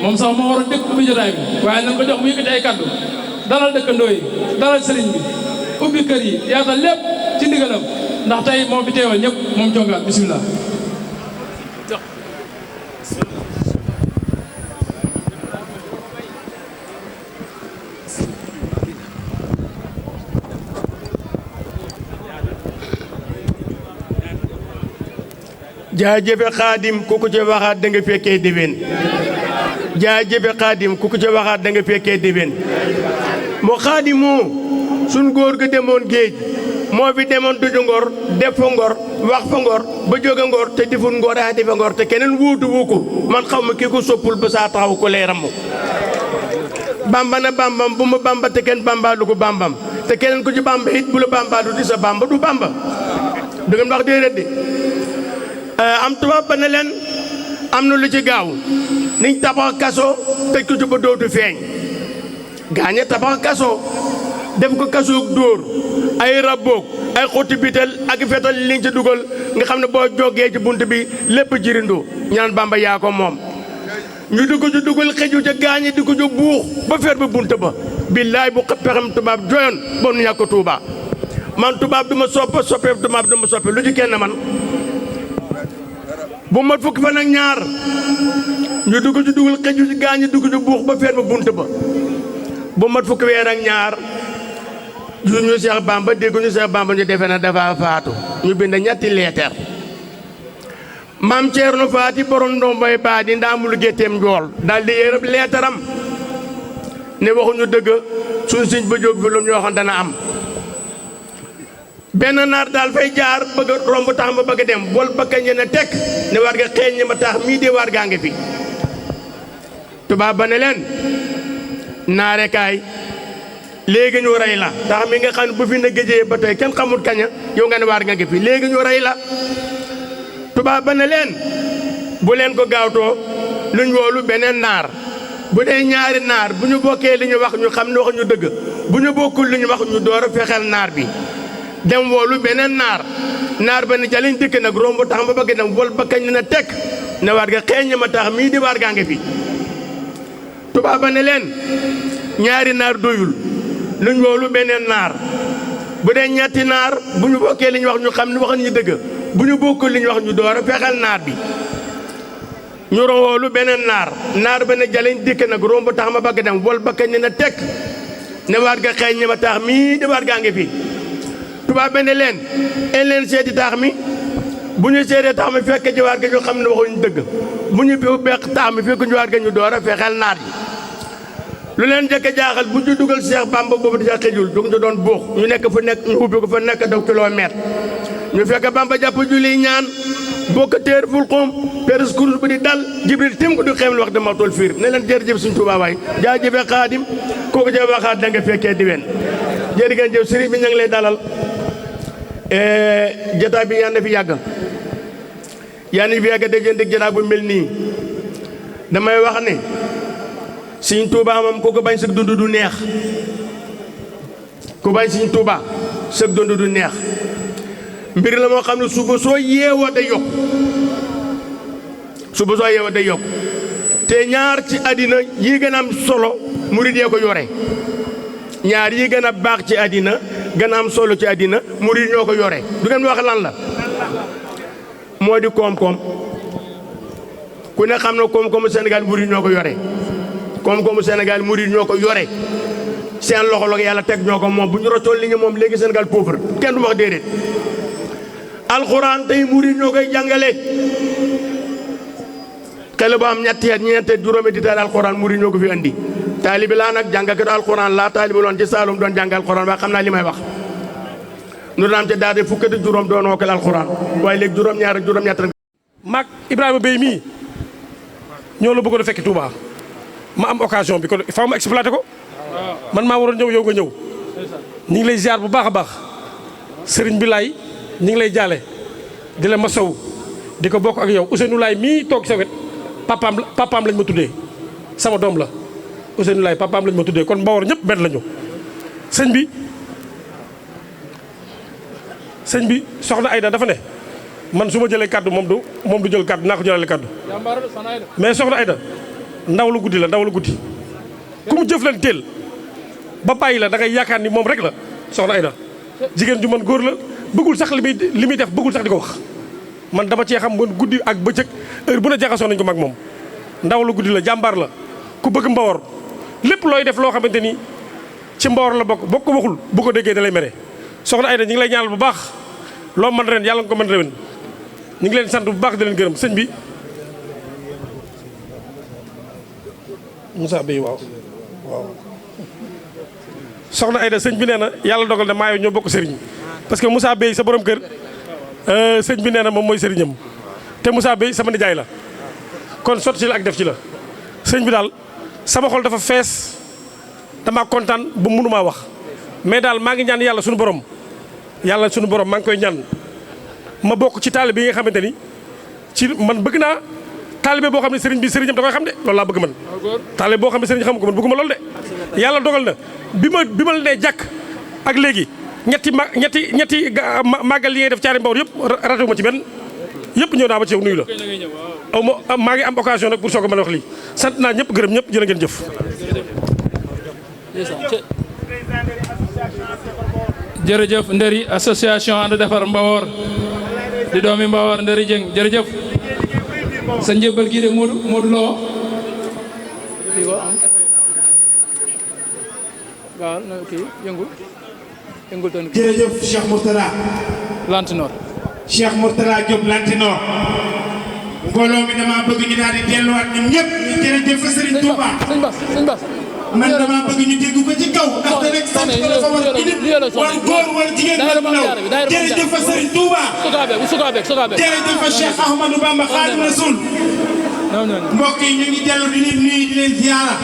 moom sax moo war a dëkk ubbi jotaay bi waaye nañ ko jox mu yëkkati ay kaddu dalal dëkkandoo yi dalal sëriñ bi ubbi kër yi yaatal lépp ci ndigalam ndax tey moo fi teewal ñëpp moom congaan bisimilah. jaajëfe xaadim ku ko ci waxaat da nga fekkee déwén jaajëfe xaadim ku ko ci waxaat da nga fekkee déwén moo xaadimoo suñ góor ga demoon géej moo fi demoon duju ngor def fa ngor wax fa ngor ba jóge ngor te deful ngor a defe ngor te keneen wuutu wu ko man xaw ma kii ko soppul ba saa taxaw ko lay ramm bamba na bambam bu ma bamba te kenn bambaalu ko bambam te keneen ku ci bamba it bu la bambaalu di sa bamba du bamba da ngeen wax déedéet de am tubaab ba ne leen am na lu ci gaaw niñ tabax kaso tëj ko ci ba dootu feeñ gaañe tabax kaso def ko kasoog dóor ay rabboog ay xotti bitel ak fetal liñ ci dugal nga xam ne boo jógee ci bunt bi lépp jirindoo ñaan bamba yaa ko moom ñu di ko ci dugal xëju ca gaañe di ko ci buux ba fer ba bunt ba billaay bu pexem tubaab joyoon ba nu ñàkk Tuuba man tubaab du ma soppa soppeef tubaab du ma soppe lu ci kenn man bu mat fukki fan ak ñaar ñu dugg ci dugal xëju ci gaañu dugg ci buux ba feer ba bunt ba bu mat fukki weer ak ñaar ñu Seex Bamba dégg ñu Seex Bamba ñu defe na dafa faatu ñu bind ñetti leetar maam Ceerno Faati borom ndomboy baa di ndaamul gétteem njool daal di yërëb leetaram ne waxuñu dëgg suñ siñ ba jóg fi lu ñu waxoon dana am benn naar daal fay jaar bëgg a romb tax ma bëgg a dem bol ba kañ ne tekk ne war nga xeeñ ñi ma tax mii de war gaa ngi fi tubaab ba ne leen naare kaay léegi ñu rey la tax mi nga xam ne bu fi ne géejee ba tey kenn xamul kaña yow nga ne war nga ngi fi léegi ñu rey la tubaab ba ne leen bu leen ko gaawtoo luñ woolu beneen naar bu dee ñaari naar bu ñu bokkee li ñu wax ñu xam ne wax ñu dëgg bu ñu bokkul li ñu wax ñu door a fexeel naar bi dem woolu beneen naar ba ne jaliñ dikk nag romb tax ma bëgg dem wol ba kañ na tekk ne war nga xeeñ ma tax mii di war gaa ngi fi tubaab ba ne leen ñaari naar doyul luñ woolu beneen naar bu dee ñetti naar bu ñu bokkee li ñu wax ñu xam ne wax ñu dëgg bu ñu bokkul li ñu wax ñu door a fexeel naar bi ñu woolu beneen naar ba ne jaliñ dikk nag romb tax ma bëgg dem wol ba kañ na tekk ne war nga xeeñ ma tax mii di war gaa ngi fi tubaab benn leen en leen seeti taax mi bu ñu seetee taax mi fekk ci waar ga ñu xam ne waxuñu dëgg bu ñu beq taax mi fekk ñu waar ga ñu door a fexeel naar yi lu leen njëkk a jaaxal bu ñu dugal Seex Bamba boobu di sa xëjul du ñu doon buux ñu nekk fu nekk ñu ubbi ko fa nekk daw kilomètre ñu fekk Bamba jàpp julli ñaan bokk téer ful xoom peres kurus bu di dal jibril tim ko du xeemul wax dama tool fiir ne leen jërëjëf suñ Tuubaa waay jaajëfe xaadim kooku jë waxaat da nga fekkee diwen jërëjëf sëriñ bi ña ngi lay dalal jotaay bi yàlla na fi yàgg yàlla na fi yàgg dégg dégg jotaay bu mel nii damay wax ne Sëñ Tuubaa moom ku ko bañ sëg dund du neex ku bañ Sëñ Tuubaa sëg dund du neex mbir la moo xam ne suba soo yeewoo day yokk suba soo yeewoo day yokk te ñaar ci àddina yi gën a am solo murid yee ko yore ñaar yi gën a baax ci àddina gën a am solo ci àddina murid ñoo ko yore du ngeen wax lan la moo di koom-koom ku ne xam na koom-koomu Sénégal murid ñoo ko yore koom-koomu Sénégal murid ñoo ko yore seen loxo la yàlla teg ñoo ko moom bu ñu roccoon li ñu moom léegi Sénégal pauvre kenn du wax déedéet alxuraan tey murid ñoo koy jàngale xale bu am ñetti at ñeenti juróomi di taal alxuraan murid ñoo ko fi andi taalibi laa nag jàngkat alxuraan laa taalibi loon ci Saalum doon jàng alxuraan waaye xam naa li may wax nu daan te daal de fukki at juróom doon wokkal alxuraan waaye léegi juróom-ñaar ak juróom-ñett maag Ibrahima Bey mii ñoo la bëggoon a fekki Touba ma am occasion bi kon il faut ma exploité ko man maa waroon ñëw yow nga ñëw ñu ngi lay ziar bu baax a baax sëriñ bi laay ñu ngi lay jaale di la masaw di ko bokk ak yow Ousseynou Laay mii toog sa wet papaam lañ ma tuddee sama doom la Ousseynou Laay papaam lañ ma tuddee kon Mbawar ñëpp benn lañu sëñ bi soxna Ayda dafa ne man su ma jëlee kaddu moom du jël kaddu naa ko jëlale kaddu mais soxna Ayda ndaw la guddi la ndaw la guddi ku mu jëflanteel ba bàyyi la da ngay yaakaar ni moom rek la soxna Aida jigéen ju mën góor la bëggul sax li muy def bëggul sax di ko wax man dama cee xam man guddi ak bëccëg heure bu ne jaxasoo nañ ko mag moom ndaw la guddi la jàmbaar la ku bëgg Mbawar lépp looy def loo xamante ni ci Mbawar la bokk ko waxul bu ko déggee da lay mere soxna Aida ñu ngi lay ñaanal bu baax loo mën ren yàlla nga ko mën rewen ñu ngi leen sant bu baax di leen gërëm sëñ bi Moussa Bey waaw soxna Aida sëñ bi nee na yàlla dogal na maa ñoo bokk sëriñ parce que Moussa Bey sa borom kër sëñ bi nee na moom mooy sëriñam te Moussa Bey sama nijaay la kon sotti ci la ak def ci la sëñ bi daal sama xol dafa fees damaa kontaan ba mënumaa wax mais daal maa ngi ñaan yàlla suñu borom maa ngi koy ñaan ma bokk ci taalibe yi nga xamante ni ci man bëgg naa taalibe boo xam ne sëriñ bi sëriñam da koy xam de loolu laa bëgg man taalibe boo xam ne sëriñ xam ko man bëgguma loolu de yàlla dogal na bi ma la nee jàkk ak léegi ñetti màggal yi ngay def caari Mbawar yëpp ratewu ma ci benn yëpp ñëw naa ba ci yow nuyu la aw ma maa ngi am occasion nag pour soog a mën a wax lii sant naa ñëpp gërëm ñëpp jërë ngeen jëf jërëjëf Ndëri association ànd defar Mbawar di doomi Mbawar Ndëri Dieng jërëjëf sa njëbbal gii de Modou Lo waaw kii yëngul toon jërëjëf Cheikh Mourtada Lantinoor Cheikh Mourtada Diop Lantinoor mbooloo mi dama bëgg ñu daal di delluwaat ñun ñëpp ñu jërëjëf Serigne Touba sëñ Bass man dama bëgg ñu dégg ko ci kaw ndaxte rek sant ko dafa war a nit war góor war jigéen war ndaw jërëjëf Serigne Touba jërëjëf Cheikh Ahmadou Bamba Khadim Rasoul mbokk yi ñu ngi dellu di leen nuyu di leen ziara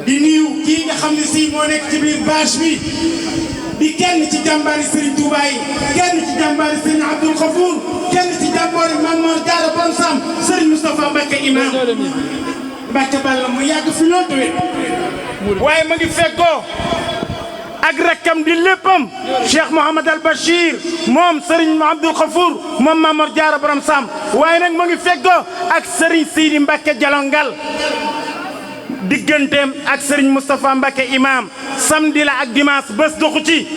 di nuyu kii nga xam ne si moo nekk ci biir bâche bi di kenn ci jàmbaari Serigne Touba yi kenn ci jàmbaari Serigne Abdoul Khafour kenn ci jàmbaari Mame Diarra Borom Sam Serigne Moustapha Mbacké imam Mbacké Balla mu yàgg fi loolu tamit waaye ma ngi fekkoo ak rakkam di léppam Cheikh Mouhamad Al Bachir moom Serigne Abdoul Khafour moom Mame Diarra Borom Sam waaye nag ma ngi fekkoo ak Serigne Sidi Mbacké Jalongal digganteem ak Serigne Moustapha Mbacké imam samedi la ak dimanche bés doxu ci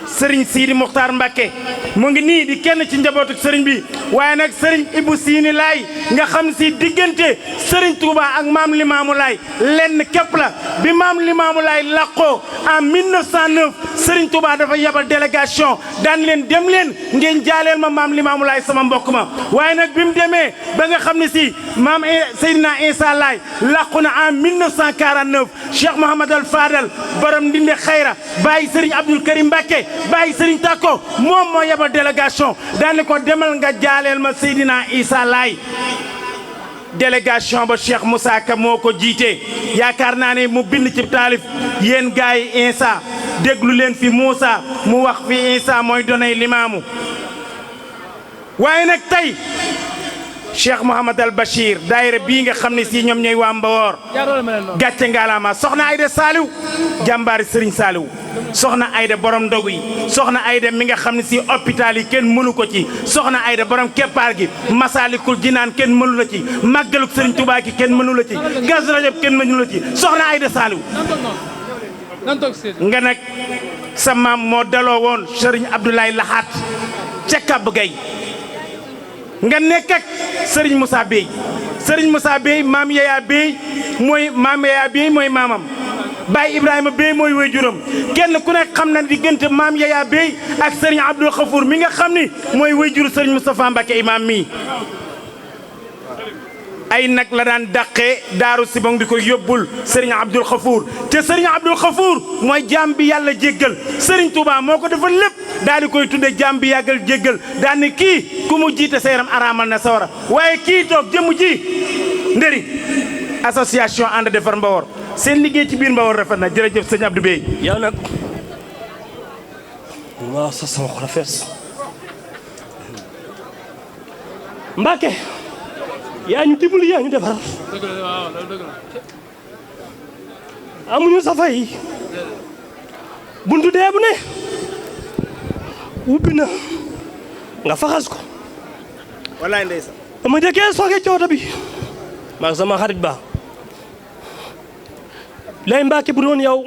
Serigne Sidi Mokhtar Mbacké mu ngi nii di kenn ci njabootu Serigne bi waaye nag Serigne Ibou Sini Laay nga xam si diggante Serigne Touba ak maam Limamou Laay lenn képp la bi maam Limamou Laay laqoo en 1909 Serigne Touba dafa yabal délégation daan leen dem leen ngeen jaaleel ma maam Limamou Laay sama mbokk ma waaye nag bi mu demee ba nga xam ne si maam Seydina Issa Laay laqu na en 1949 Cheikh Mouhamad Al Fadal borom ndinde xayra bàyyi Serigne Abdoul Karim Mbacké bàyyi Serigne Tako moom moo yebal délégation daane ko demal nga jaaleel ma Seydina Issa Laay délégation ba Cheikh Moussa Ka moo ko jiite yaakaar naa ne mu bind ci taalif yéen gars yi Issa déglu leen fi Moussa mu wax fi Issa mooy donay limaamu waaye nag tey Cheikh Mouhamad Al Bachir daayira bii nga xam ne si ñoom ñooy waa Mbawar gàcce ngalaama soxna Aida Saliou jàmbaari Serigne Saliou soxna Aida borom ndogu yi soxna Aida mi nga xam ne si hôpital yi kenn mënu ko ci soxna Aida borom keppaar gi Masalikul Jinaan kenn mënu la ci màggaluk Serigne Touba gi kenn mënu la ci Kazu Rajab kenn mënu la ci soxna Aida Saliou nga nag sa maam moo daloo woon Serigne Abdoulaye Lahat ca Kab Gay nga nekk ak Serigne Moussa Bey Serigne Moussa Bey maam Yaya Bey mooy maamam Baye Ibrahima Bey mooy waajuram kenn ku nekk xam na diggante maam Yaya Bey ak Serigne Abdoul Khafour mi nga xam ni mooy waajuru Serigne Moustapha Mbacké imam mi ay nag la daan dàqee daaru sibong di ko yóbbul Serigne Abdoul Khafour te Serigne Abdoul Khafour mooy jaam bi yàlla jéggal Serigne Touba moo ko defal lépp daal di koy tudde jaam bi yàggal jéggal daal ni kii ku mu jiite sa yaram araamal na sawara waaye kii toog jëmu ji ndëri association ànd defar Mbawar seen liggéey ci biir Mbawar rafet na jërëjëf sëñ Abdou Bey yow nag waaw sa sama xol fees Mbacké yaa ñu dimbali yaa ñu defar amuñu safa yi buntu dee bu ne ubbi na nga faxas ko wallaay ndeysaan ama dëkkee sooge cooto bi maag sama xarit ba lay Mbàkke bu doon yow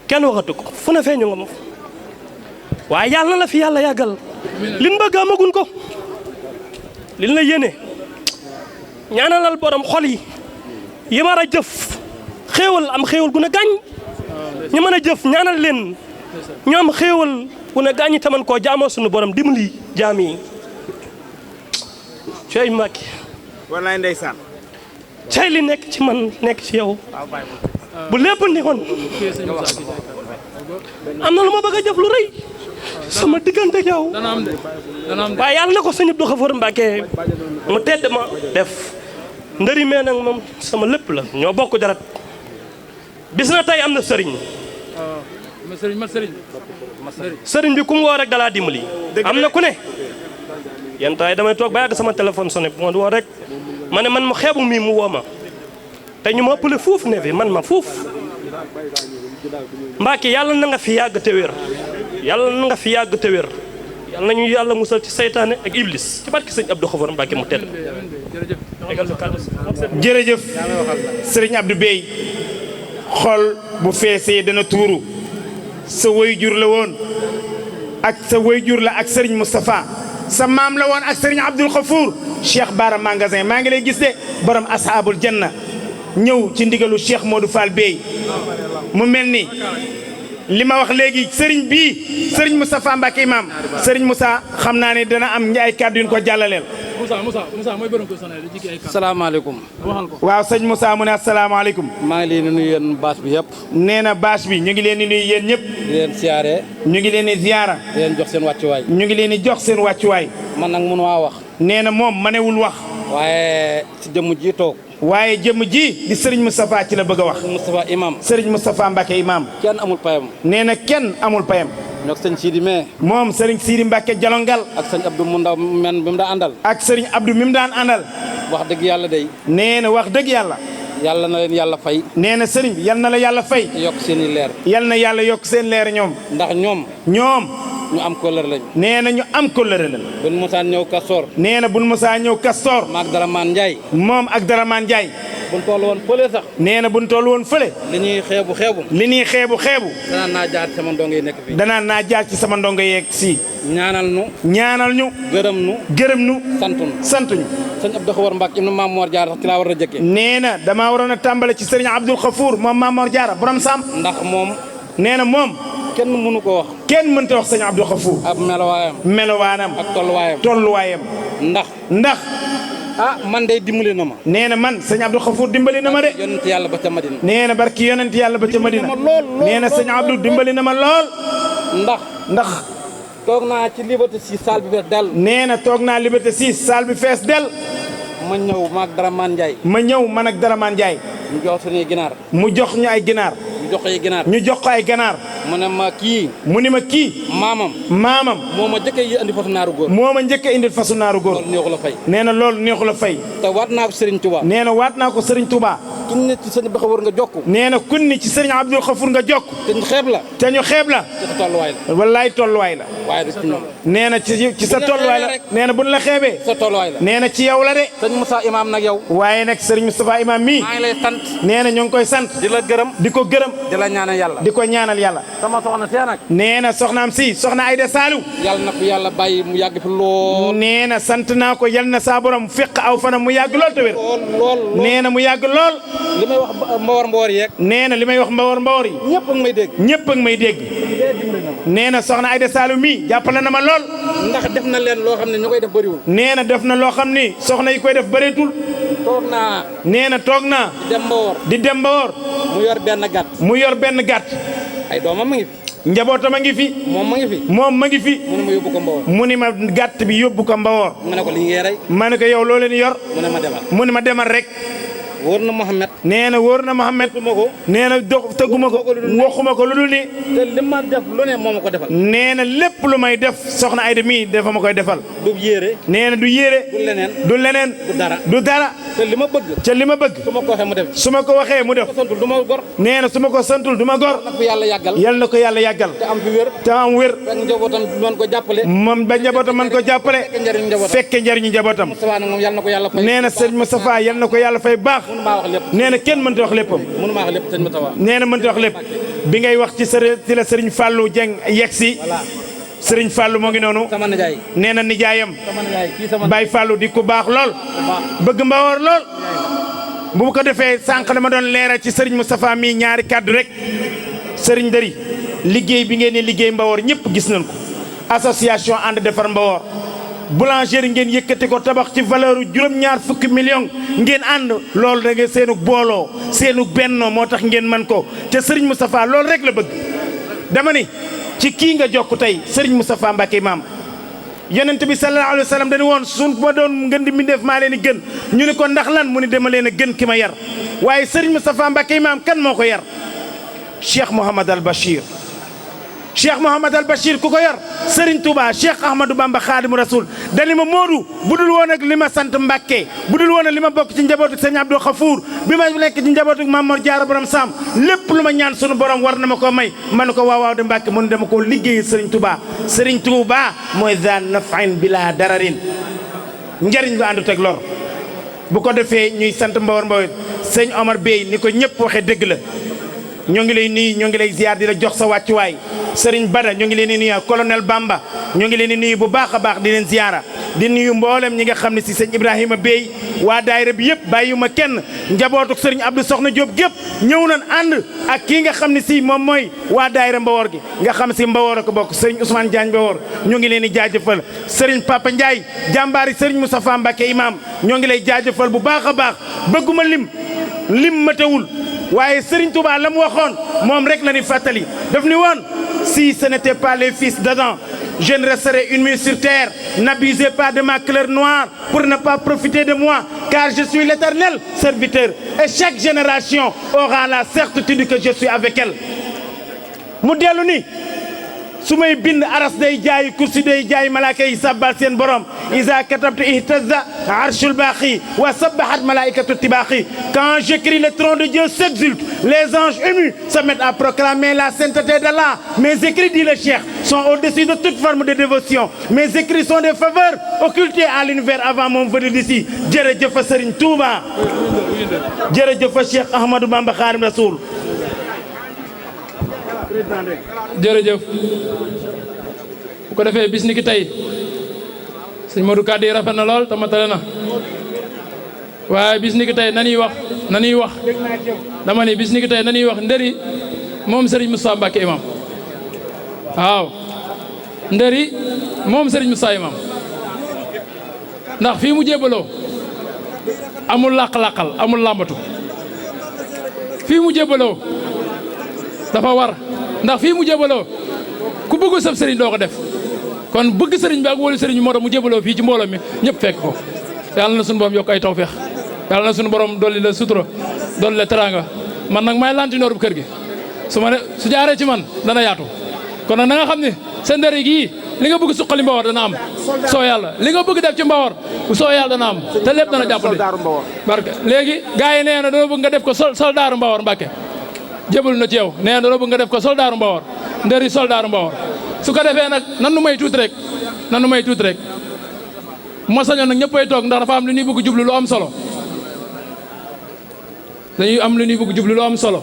kenn waxatu ko fu ne feeñu nga ma waaye yàlla na la fi yàlla yàggal liñ bëgg amagun ko liñ la yéene ñaanalal borom xol yi war a jëf xéewal am xéewal gu ne gàñ ñu mën a jëf ñaanal leen ñu am xéewal gu ne gàñ taman koo jaamoo suñu borom dimbali jaam yi cey Mbàkke wallaay ndeysaan cey li nekk ci man nekk ci yow bu lépp ni woon am na lu ma bëgg a jëf lu rëy sama diggante ak yow waaye yàlla na ko sëñ Abdou Khafour Mbacke mu tedd ma def ndëri mee nag moom sama lépp la ñoo bokk jarat bis na tey am na sëriñ sëriñ bi ku mu woo rek dalaa dimbali am na ku ne yenn taay damay toog ba yàgg sama téléphone sonné bu ma woo rek ma ne man mu xeebu mii mu woo ma te ñu ma ëppale fuuf ne fi man ma fuuf Mbacke yàlla na nga fi yàgg te wér yàlla na nga fi yàgg te wér yàlla nañu yàlla musal ci seytaane ak iblis ci barke sëñ Abdou Khafour Mbacke mu tedd jërëjëf sëriñ Abdou Bey xol bu feesee dana tuuru sa waajur la woon ak sa waajur la ak sëriñ Moustapha sa maam la woon ak sëriñ Abdou Khafour Cheikh Bara magasin maa ngi lay gis de borom ashaabul janna ñëw ci ndigalu Cheikh Modou Fall Bey mu mel ni li ma wax léegi sëriñ bii sëriñ Moustapha Mbacke imam sëriñ Moussa xam naa ne dana am ay kàddu yu ñu ko jàllaleel. Moussa mooy borom ko sonal di ci ay kàddu. salaamaaleykum. waaw sëñ Moussa mu ne asalaamaaleykum. maa ngi leen di nuyu yéen bâche bi yëpp. nee na bâche bi ñu ngi leen di nuyu yéen ñëpp. di leen siyaare. ñu ngi leen di ziyaara. di leen jox seen wàccuwaay. ñu ngi leen di jox seen wàccuwaay. man nag mënu maa wax. nee na moom manewul wax. waaye ci jëmm ji toog. waaye jëmm ji di Serigne Moustapha ci la bëgg a wax. Moustapha imam. Serigne Moustapha Mbacke imam. kenn amul payam. nee na kenn amul payam. ñoo sëñ Sidi mais. moom Serigne Sidi Mbacke Jalongal. ak sëñ Abdou mu ndaw men bi mu daan àndal. ak Serigne Abdou mi mu daan àndal. wax dëgg yàlla day. nee na wax dëgg yàlla. yàlla na leen yàlla fay. nee na Serigne bi yal na la yàlla fay. te yokk seen i leer. yal na yàlla yokk seen leer ñoom. ndax ñoom. ñu am kóllëre lañ. nee na ñu am kóllëre lañ. buñ mosaan ñëw Castor. nee na buñ mosaan ñëw Castor. maag Daraman Ndiaye. moom ak Daraman Ndiaye. buñ toll woon fële sax. nee na buñ toll woon fële. li ñuy xeebu. li ñuy xeebu. danaan naa jaar ci sama ndongo yi nekk fii. danaan naa jaar ci sama ndongo yeeg si. ñaanal ñu. gërëm nu. sant ñu. sëñ Abdou Khafour Mbacke ibnu Maam Mor Diarra sax ci laa war a jëkkee. nee na damaa waroon a tàmbale ci sëriñ Abdou Khafour moom Maam Mor Diarra borom Sam. ndax moom. nee na moom. kenn mënu ko wax. kenn mënta wax sëñ Abdou Khafour. ab melowaayam. ak tolluwaayam. ndax. man day dimbali na ma. nee na man sëñ Abdou Khafour dimbali na ma de. yonent yàlla ba ca Madina. nee na barki yonent yàlla ba ca Madina. nee na sëñ Abdou dimbali na ma lool. ndax. toog naa ci Liberté 6 salle bi fees dell. nee na toog naa Liberté 6 salle bi fees dell. ma ñëw maag Daraman Ndiaye. man ak Daraman Ndiaye. mu jox suñuy ginaar. mu jox ñu ay ginaar. ñu jox ko ay ginaar. mu ne ma kii. maamam. moo ma njëkk a indi fasu naaru góor. moo ma njëkk a indi fasu naaru góor. loolu neexu la fay. nee na loolu neexu la fay. te waat naa ko Serigne Touba. nee na waat naa ko Serigne Touba. kun ne ci sëñ Abdou Khafour nga jokk. nee na kun ni ci Serigne Abdou Khafour nga jokk. te ñu xeeb la. te tolluwaay la. wallaay tolluwaay la. waaye du ci ñoom. nee na ci sa tolluwaay la. nee na buñ la xeebee. sa tolluwaay la. nee na ci yow la de. sëñ Moussa Imam nag yow. waaye nag Serigne Moustapha Imam mii. maa ngi lay sant. nee na ñoo ngi koy sant. di la gërëm. di ko gërëm. di la ñaanal yàlla. di ko ñaanal yàlla. sama soxna see nag. nee na soxnaam si soxna Aïda Saliou. yàlla na ko yàlla bàyyi mu yàgg fi lool. nee na sant naa ko yal na saa borom fekk aw fanam mu yàgg lool te wér. lool nee na mu yàgg lool. li may wax mbawar yeeg. nee na li may wax mbawar yi. ñëpp a ngi may dégg. ñëpp a ngi may dégg. nee na soxna Aïda Saliou mii jàppale na ma lool. ndax def na leen loo xam ne ñu koy def bëriwul. nee na def na loo xam ni soxna yi koy def bëreetul. toog naa. nee na toog naa. di dem Mbawar. mu yor benn gàtt. ay doomam ma ngi fi. njabootam a ngi fi. moom ma ngi fi. mu ne ma yóbbu ko Mbawar. mu ni ma gàtt bi yóbbu ko Mbawar. ma ne ko li ngeen rey. ma ne ko yow loo leen yor. mu ne ma demal. mu ne ma demal rek. wóor na Mouhamed. nee na wóor na Mouhamed. nee na dox tëgguma ko waxuma ko lu dul ni. te li ma def lu ne moo ma ko defal. nee na lépp lu may def soxna Ayda mii dafa ma koy defal. du yére. nee na du yére. du leneen. du dara. te li ma bëgg. ca li ma bëgg. su ma ko waxee mu def. su ma ko waxee mu def. du ma gor. nee na su ma ko santul du ma gor. na ko yàlla yàggal. yal na ko yàlla yàggal. te am fi wér. te am wér. fekk njabootam mën ko jàppale. moom ba njabootam mën ko jàppale. fekke njariñu njabootam. Moustapha nag moom yal na ko yàlla fay. nee na sëñ Moustapha yal na ko yàlla fay baax. mënu maa wax lépp. nee na kenn mënta wax léppam. mënu maa wax lépp sëñ Moustapha. nee na mënta wax lépp. bi ngay wax ci la Serigne Fallou Dieng yegsi. Serigne Fallou moo ngi noonu. sama nijaay. nee na nijaayam. sama nijaay kii sama. Baye Fallou di ku baax lool. bëgg Mbawor lool. bu ko defee sànq dama doon leeral ci Serigne Moustapha mii ñaari kàddu rek. Serigne Dari liggéey bi ngeen di liggéey Mbawor ñëpp gis nañ ko. association ànd defar Mbawor. boulangerie ngeen yëkkati ko tabax ci valeur juróom-ñaar fukki million ngeen ànd loolu da nga seenu booloo seenu bennoo moo tax ngeen man ko te Serigne Moustapha loolu rek la bëgg. dama ni ci kii nga jokk tey Serigne Moustapha Mbacké maam yonent bi sallallahu alayhi wa sallam dañu woon suñ ma doon ngën di mbindeef maa leen di gën ñu ne ko ndax lan mu ni dama leen a gën ki ma yar waaye Serigne Moustapha Mbacké maam kan moo ko yar Cheikh Mouhamad Al Bachir. Cheikh Mouhamad Al Bachir ku ko yor Serigne Touba Cheikh Ahmadou Bamba Khadimu Rasoul dani ma Modou budul woon ak li ma sant Mbacké budul woon ak li ma bokk ci njabootu Sëñ Abdou Khafour bi ma nekk ci njabootu Mamor Diarra Borom Sam lépp lu ma ñaan sunu borom war na ma ko may ma ne ko waaw waaw de Mbacké mu ne dama koo liggéeyee Serigne Touba Serigne Touba mooy zaan nafain bila dararin njëriñ lu àndut ak lor bu ko defee ñuy sant Mbawar Mbawar sëñ Omar Bey ni ko ñëpp waxee dëgg la ñoo ngi lay nuyu ñoo ngi lay ziar di la jox sa wàccuwaay Serigne Bada ñoo ngi leen di nuyu colonel Bamba ñoo ngi leen di nuyu bu baax a baax di leen ziara di nuyu mboolem ñi nga xam ne si sëñ Ibrahima Bey waa daayira bi yëpp bàyyiwuma kenn njabootu Serigne Abdou Soxna Diop gépp ñëw nañ ànd ak kii nga xam ne si moom mooy waa daayira Mbawor gi nga xam si Mbawor a ko bokk Serigne Ousmane Diagne Mbawor ñoo ngi leen di jaajëfal Serigne Papa Ndiaye jàmbaari Serigne Moustapha Mbacké imam ñoo ngi lay jaajëfal bu baax a baax bëgguma lim matewul waaye Serigne Touba la mu waxoon moom rek la ni fàttali daf ni woon si ce n'était pas les fils d'Adam je ne resterai une minute sur terre n'abusez pas de ma couleur noire pour ne pas profiter de moi car je suis l'éternel serviteur et chaque génération aura la certitude que je suis avec elle mu dellu ni su may bind aras day jaay kursi day jaay malaaka yi sabbal seen borom isa katabtu ihtaza arshul baqi wa sabbahat malaikatu tibaqi quand j'écris le trône de Dieu s'exulte les anges émus se mettent à proclamer la sainteté d'Allah mes écrits dit le cheikh sont au-dessus de toute forme de dévotion mes écrits sont des faveurs occultées à l'univers avant mon venue d'ici jërëjëf Serigne Touba jërëjëf Cheikh Ahmadou Bamba Khadim Rasoul jërëjëf bu ko defee bis ni ki tey sëñ Modou kàddu yi rafet na lool te matale na waaye bis ni ki tey nañuy wax dama ni bis ni ki tey nañuy wax ndëri moom Serigne Moustapha Mbacké imam waaw ndëri moom Serigne Moustapha imam ndax fii mu jébaloo amul làq-làqal amul làmbatu fii mu jébaloo dafa war ndax fii mu jébaloo ku bëggu sab sëriñ doo ko def kon bëgg sëriñ bi ak wóolu sëriñ bi moo tax mu jébaloo fii ci mbooloo mi ñëpp fekk ko yàlla na suñu borom yokk ay tawfeex yàlla na suñu borom dolli la sutura dolli la teraanga man nag may lantinoor bu kër gi su jaaree ci man dana yaatu kon nag na nga xam ne sa ndëri gii li nga bëgg suqali Mbawor dana am soo yàlla li nga bëgg def ci Mbawor soo yàlla dana am te lépp dana jàppale barke léegi gars yi nee na dana bëgg nga def ko soldaaru Mbawor Mbacké jébal na ci yow nee na dana bëgg nga def ko soldaaru Mbawor ndëri soldaaru Mbawor su ko defee nag nan nu may tuuti rek moo sañoon nag ñëppay toog ndax dafa am lu ñuy bëgg jublu lu am solo dañuy am lu ñuy bëgg jublu lu am solo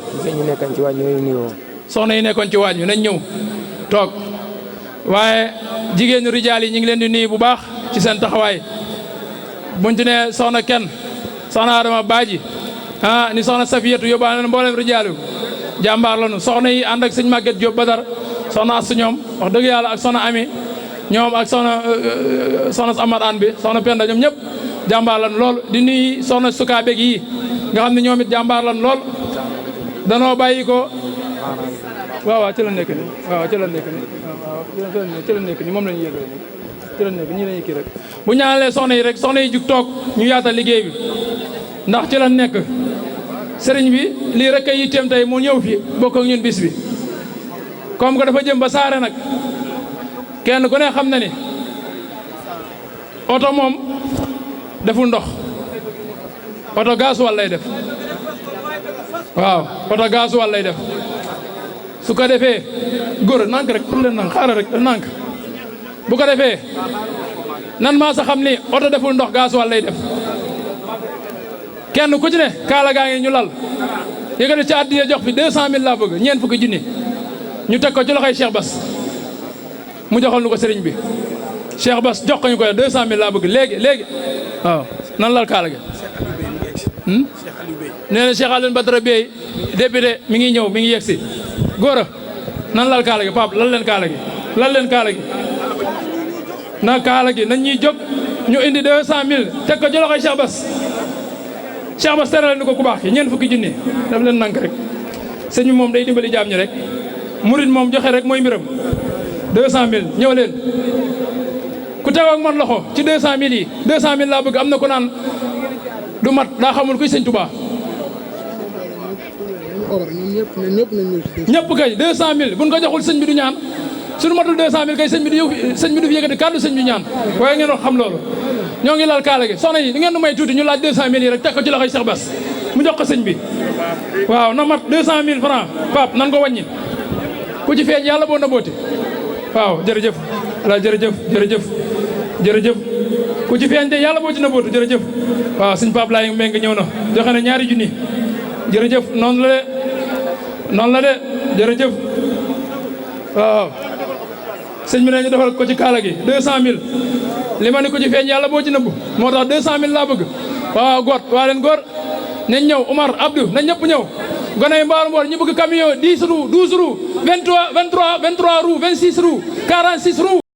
soxna yi nekkoon ci waañ wi nañ ñëw toog waaye jigéenu rijaal yi ñu ngi leen di nuyu bu baax ci seen taxawaay buñ ci ne soxna kenn soxna Adama Baaji ni soxna Safiyatu yóbbaale na mboolem rijaal yu jàmbaar lañu soxna yi ànd ak sëñ Maguette Diop Badar soxna Assu ñoom wax dëgg yàlla ak soxna Ami ñoom ak soxna Amar An bi soxna Penda ñoom ñëpp jàmbaar lañu lool di nuyu soxna Sukaabeeg yi nga xam ne ñoom it jàmbaar lañu lool danoo bàyyi ko waaw ci la nekk ni ci la nekk ni moom la ñu yëgale ni ci la nekk ñii lañuy kii rek bu ñaanalee soxna yi rek soxna yi jug toog ñu yaatal liggéey bi ndax ci la nekk sëriñ bi lii rek ay yitteem tey mu ñëw fi bokk ak ñun bis bi comme que dafa jëm ba saare nag kenn ku ne xam na ni oto moom deful ndox oto gaasuwal lay def waaw oto gaasuwal lay def su ko defee góor nànk rek pour leen nànk xaaral rek nànk bu ko defee nan maa sa xam ni oto deful ndox gaasuwal lay def kenn ku ci ne kaala gaa ngi ñu lal yëkkati ci àddiya jox fi 200000 laa bëgg ñeent fukki junni ñu teg ko ci loxoy Cheikh Bass mu joxal nu ko sëriñ bi Cheikh Bass jox ko ñu koy 200000 laa bëgg léegi waaw nan lal kaala gi nee na Cheikh Alioune Badara Bey député mi ngi ñëw mi ngi yegsi góor a nan lal kaala gi Pape lal leen kaala gi na kaala gi nañ ñuy jóg ñu indi 200000 teg ko ci loxoy Cheikh Bass teral ni ko ku baax ki ñeent fukki junni daf leen nank rek sëñ bi moom day dimbali jaam ñi rek murid moom joxe rek mooy mbiram 200000 ñëw leen ku teew ak man loxo ci 200000 yi 200000 laa bëgg am na ku naan du mat daa xamul kuy sëñ Touba ñëpp kay 200000 buñ ko joxul sëñ bi du ñaan suñu matul 200000 kay sëñ bi du fi yëkkati kàddu sëñ bi ñaan waaye ngeen wax xam loolu ñoo ngi lal kaala gi soxna yi di ngeen nu may tuuti ñu laaj 200000 yi rek teg ko ci loxoy Cheikh Bass mu jox ko sëñ bi waaw na mat 200000 francs Pape nan ko wàññi ku ci feeñ yàlla boo na booti waaw jërëjëf ala jërëjëf ku ci feeñ de yàlla boo ci na bootu jërëjëf waaw sëñ Pape laay mbéy nga ñëw na joxe na ñaari junni jërëjëf noonu la de jërëjëf waaw sëñ bi ne ñu defal ko ci kaala gi 200000 li ma ne ko ci feeñ yàlla boo ci nëbbu moo tax 200000 laa bëgg waaw waa leen góor nañ ñëw Omar Abdou nañ ñëpp ñëw gone yi mbaaru mboor ñu bëgg camion 10 roues 12 roues 23 roues 26 roues 46 roues